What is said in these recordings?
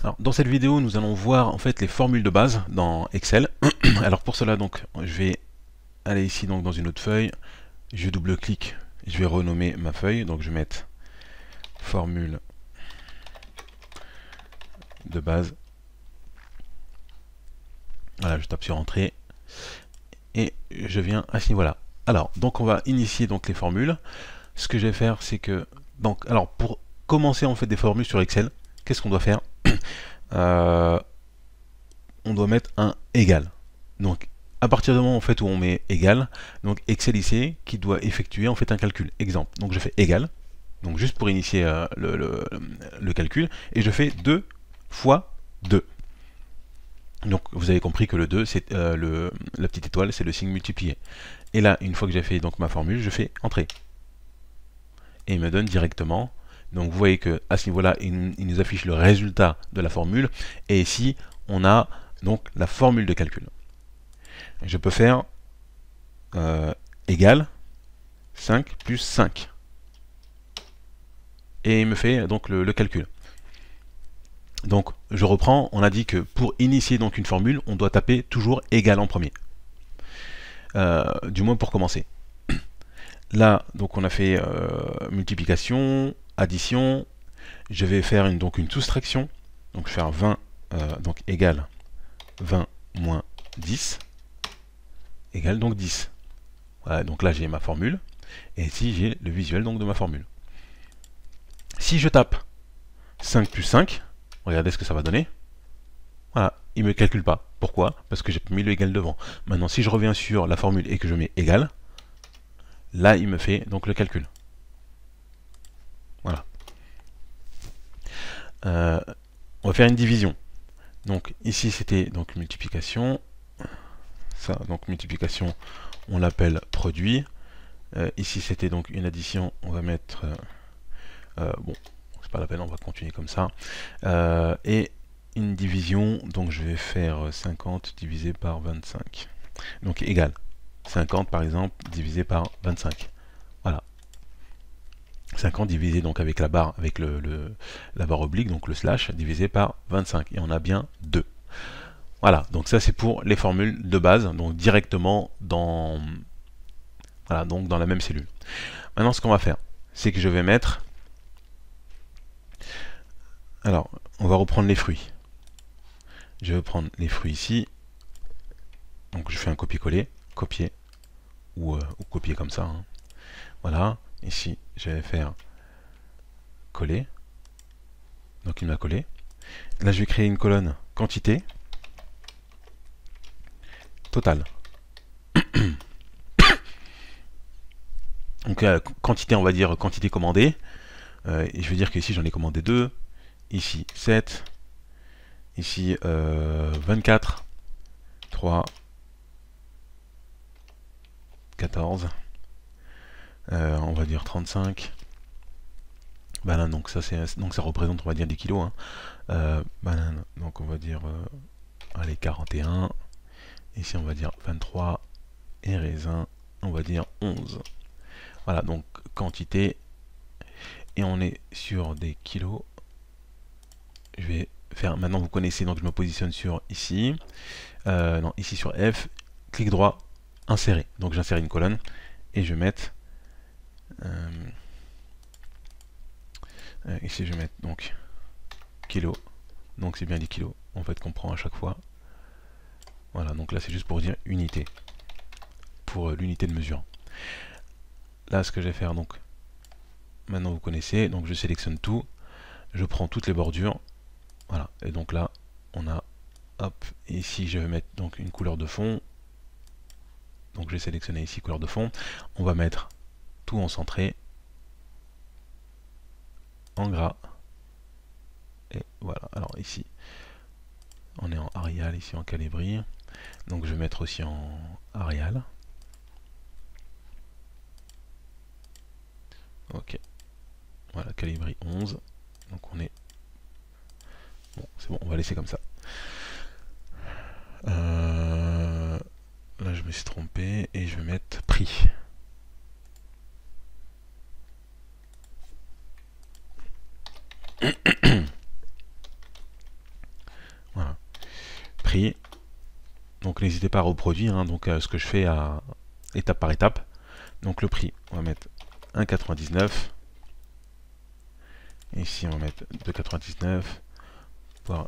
Alors, dans cette vidéo, nous allons voir en fait les formules de base dans Excel. Alors pour cela, donc, je vais aller ici donc dans une autre feuille. Je double-clique, je vais renommer ma feuille. Donc je vais mettre formule de base. Voilà, je tape sur Entrée et je viens à ce niveau-là. Alors, donc on va initier donc les formules. Ce que je vais faire, c'est que donc, alors pour commencer en fait des formules sur Excel, qu'est-ce qu'on doit faire? On doit mettre un égal. Donc à partir du moment en fait où on met égal, donc Excel ici qui doit effectuer en fait un calcul. Exemple, donc je fais égal, donc juste pour initier le calcul, et je fais 2 fois 2. Donc vous avez compris que le 2, c'est la petite étoile, c'est le signe multiplié. Et là, une fois que j'ai fait donc ma formule, je fais entrée. Et il me donne directement. Donc vous voyez que à ce niveau-là, il nous affiche le résultat de la formule. Et ici, on a donc la formule de calcul. Je peux faire égal 5 plus 5. Et il me fait donc le calcul. Donc je reprends, on a dit que pour initier donc une formule, on doit taper toujours égal en premier. Du moins pour commencer. Là, donc on a fait multiplication, addition. Je vais faire donc une soustraction. Donc je vais faire 20 donc égal 20 moins 10 égale donc 10. Voilà, donc là j'ai ma formule. Et ici j'ai le visuel donc de ma formule. Si je tape 5 plus 5, regardez ce que ça va donner. Voilà, il ne me calcule pas. Pourquoi? Parce que j'ai mis le égal devant. Maintenant, si je reviens sur la formule et que je mets égal, là, il me fait donc le calcul. Voilà. On va faire une division. Donc ici, c'était donc multiplication. Ça, donc multiplication, on l'appelle produit. Ici, c'était donc une addition. On va mettre... bon, c'est pas la peine, on va continuer comme ça. Et une division, donc je vais faire 50 divisé par 25. Donc égal 50 par exemple divisé par 25. Voilà. 50 divisé donc avec la barre, avec la barre oblique, donc le slash, divisé par 25. Et on a bien 2. Voilà, donc ça c'est pour les formules de base, donc directement dans, voilà, donc dans la même cellule. Maintenant ce qu'on va faire, c'est que je vais mettre... Alors, on va reprendre les fruits. Je vais prendre les fruits ici. Donc je fais un copier-coller, copier, ou copier comme ça. Hein. Voilà, ici je vais faire coller. Donc il m'a collé. Là je vais créer une colonne quantité, totale. Donc quantité, on va dire quantité commandée. Et je vais dire qu'ici j'en ai commandé 2, ici 7, ici 24, 3, 14, on va dire 35. Banane, donc ça représente, on va dire, des kilos. Hein. Banane, donc on va dire allez, 41. Ici on va dire 23. Et raisin, on va dire 11. Voilà, donc quantité. Et on est sur des kilos. Je vais faire, maintenant vous connaissez, donc je me positionne sur ici. Non, ici sur F. Clic droit, insérer. Donc j'insère une colonne. Et je vais mettre... ici je vais mettre donc kilo. Donc c'est bien des kilos en fait qu'on prend à chaque fois. Voilà, donc là c'est juste pour dire unité. Pour l'unité de mesure. Là ce que je vais faire, donc maintenant vous connaissez, donc je sélectionne tout, je prends toutes les bordures, voilà, et donc là on a, hop, ici je vais mettre donc une couleur de fond, donc je vais sélectionner ici couleur de fond, on va mettre tout en centré, en gras, et voilà, alors ici on est en Arial, ici en Calibri, donc je vais mettre aussi en Arial. Ok, voilà, Calibri 11, donc on est... Bon, c'est bon, on va laisser comme ça. Là je me suis trompé et je vais mettre prix. prix. Donc n'hésitez pas à reproduire hein, donc, ce que je fais étape par étape. Donc le prix, on va mettre 1,99. Ici on va mettre 2,99.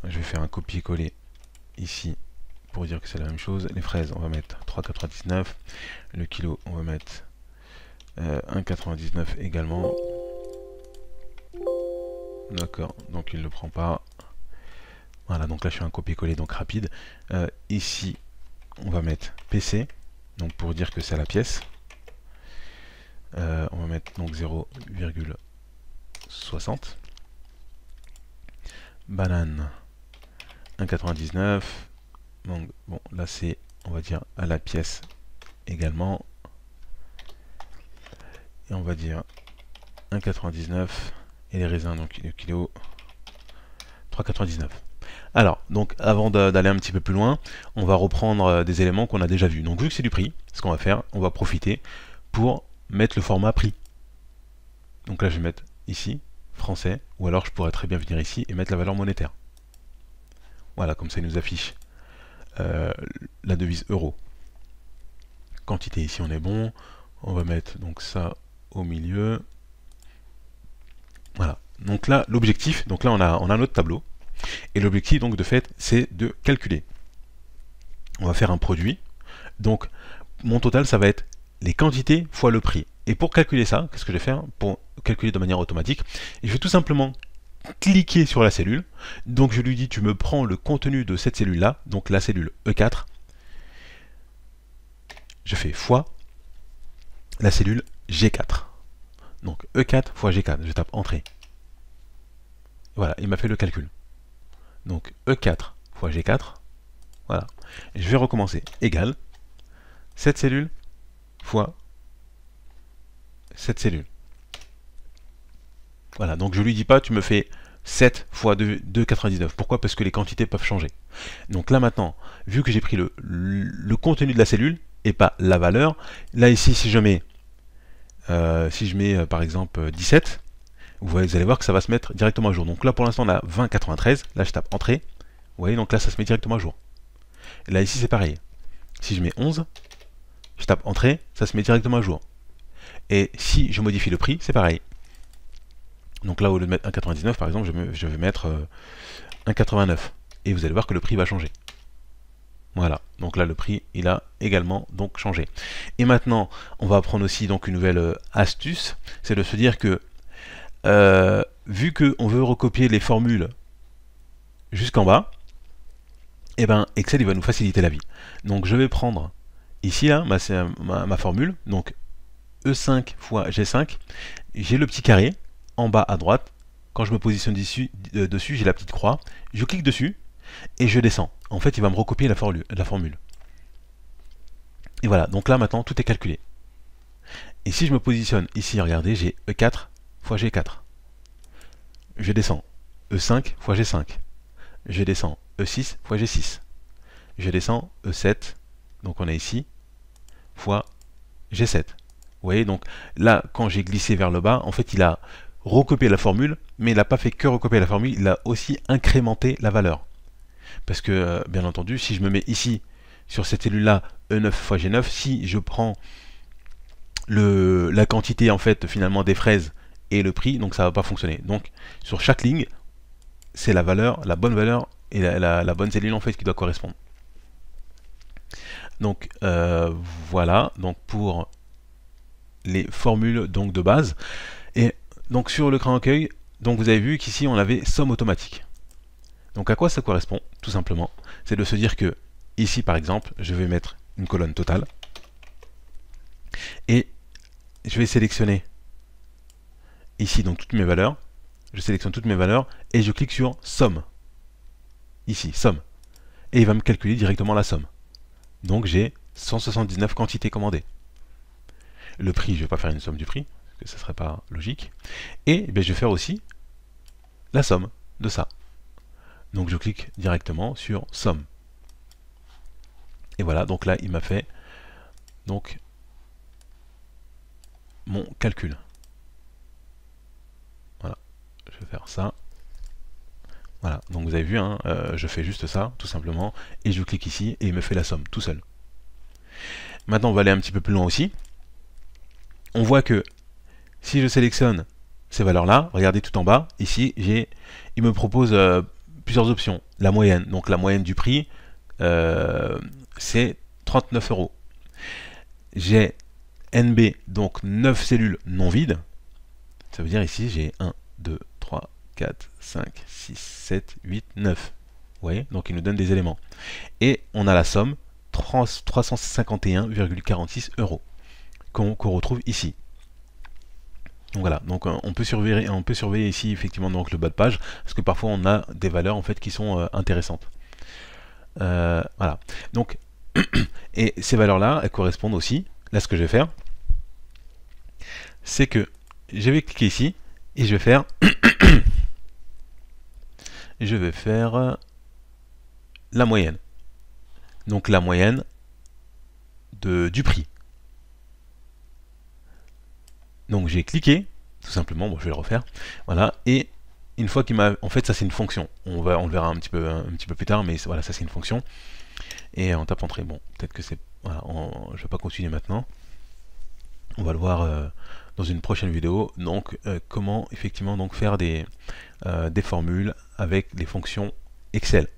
Je vais faire un copier-coller ici pour dire que c'est la même chose. Les fraises, on va mettre 3,99. Le kilo, on va mettre 1,99 également. D'accord, donc il ne le prend pas. Voilà, donc là je fais un copier-coller donc rapide. Ici, on va mettre PC, donc pour dire que c'est la pièce. On va mettre donc 0,60. Banane 1,99. Donc bon, là c'est, on va dire, à la pièce également. Et on va dire 1,99. Et les raisins, donc le kilo, 3,99. Alors, donc avant d'aller un petit peu plus loin, on va reprendre des éléments qu'on a déjà vus. Donc vu que c'est du prix, ce qu'on va faire, on va profiter pour mettre le format prix. Donc là je vais mettre ici, français, ou alors je pourrais très bien venir ici et mettre la valeur monétaire. Voilà, comme ça il nous affiche la devise euro. Quantité ici on est bon, on va mettre donc ça au milieu. Voilà, donc là l'objectif, donc là on a notre tableau, et l'objectif donc de fait c'est de calculer. On va faire un produit, donc mon total ça va être les quantités fois le prix. Et pour calculer ça, qu'est-ce que je vais faire pour calculer de manière automatique? Je vais tout simplement cliquer sur la cellule, donc je lui dis tu me prends le contenu de cette cellule là, donc la cellule E4, je fais fois la cellule G4. Donc E4 fois G4, je tape entrée. Voilà, il m'a fait le calcul. Donc E4 fois G4, voilà. Et je vais recommencer, égal, cette cellule fois cette cellule. Voilà, donc je lui dis pas tu me fais 7 fois 2,99. Pourquoi? Parce que les quantités peuvent changer. Donc là maintenant, vu que j'ai pris le contenu de la cellule et pas la valeur, là ici si je mets par exemple 17, vous allez voir que ça va se mettre directement à jour. Donc là pour l'instant on a 20,93, là je tape entrée, vous voyez donc là ça se met directement à jour. Et là ici c'est pareil, si je mets 11, je tape entrée, ça se met directement à jour. Et si je modifie le prix, c'est pareil. Donc là au lieu de mettre 1,99 par exemple, je vais mettre 1,89. Et vous allez voir que le prix va changer. Voilà, donc là le prix il a également donc changé. Et maintenant on va apprendre aussi donc une nouvelle astuce, c'est de se dire que vu qu'on veut recopier les formules jusqu'en bas, et ben Excel il va nous faciliter la vie. Donc je vais prendre ici là ma formule, donc E5 fois G5, j'ai le petit carré en bas à droite, quand je me positionne dessus j'ai la petite croix, je clique dessus et je descends. En fait, il va me recopier la formule. Et voilà, donc là maintenant tout est calculé. Et si je me positionne ici, regardez, j'ai E4 fois G4. Je descends E5 fois G5. Je descends E6 fois G6. Je descends E7, donc on est ici, fois G7. Vous voyez, donc là, quand j'ai glissé vers le bas, en fait, il a recopié la formule, mais il n'a pas fait que recopier la formule, il a aussi incrémenté la valeur. Parce que, bien entendu, si je me mets ici, sur cette cellule-là, E9 fois G9, si je prends la quantité, en fait, finalement, des fraises et le prix, donc ça ne va pas fonctionner. Donc, sur chaque ligne, c'est la valeur, la bonne valeur et la bonne cellule, en fait, qui doit correspondre. Donc, voilà, donc pour les formules donc, de base. Et donc, sur le cran accueil, donc vous avez vu qu'ici, on avait somme automatique. Donc à quoi ça correspond? Tout simplement, c'est de se dire que ici par exemple, je vais mettre une colonne totale et je vais sélectionner ici donc toutes mes valeurs. Je sélectionne toutes mes valeurs et je clique sur somme. Ici, somme. Et il va me calculer directement la somme. Donc j'ai 179 quantités commandées. Le prix, je ne vais pas faire une somme du prix, parce que ça ne serait pas logique. Et je vais faire aussi la somme de ça. Donc je clique directement sur somme. Et voilà, donc là il m'a fait donc mon calcul. Voilà, je vais faire ça. Voilà, donc vous avez vu, hein, je fais juste ça, tout simplement, et je clique ici, et il me fait la somme, tout seul. Maintenant, on va aller un petit peu plus loin aussi. On voit que si je sélectionne ces valeurs-là, regardez tout en bas, ici, il me propose plusieurs options. La moyenne, donc la moyenne du prix, c'est 39 euros. J'ai NB, donc 9 cellules non vides. Ça veut dire ici, j'ai 1, 2, 3, 4, 5, 6, 7, 8, 9. Vous voyez, donc il nous donne des éléments. Et on a la somme 351,46 euros qu'on retrouve ici. Donc voilà, donc on peut surveiller ici effectivement donc le bas de page, parce que parfois on a des valeurs en fait qui sont intéressantes. Voilà. Donc et ces valeurs-là, elles correspondent aussi. Là, ce que je vais faire, c'est que je vais cliquer ici et je vais faire la moyenne. Donc la moyenne du prix. Donc j'ai cliqué, tout simplement, bon, je vais le refaire, voilà, et une fois qu'il m'a... En fait, ça c'est une fonction, on le verra un petit peu plus tard, mais voilà, ça c'est une fonction, et en tapant entrée, bon, peut-être que c'est... Voilà, je ne vais pas continuer maintenant, on va le voir dans une prochaine vidéo, donc comment effectivement donc faire des formules avec les fonctions Excel.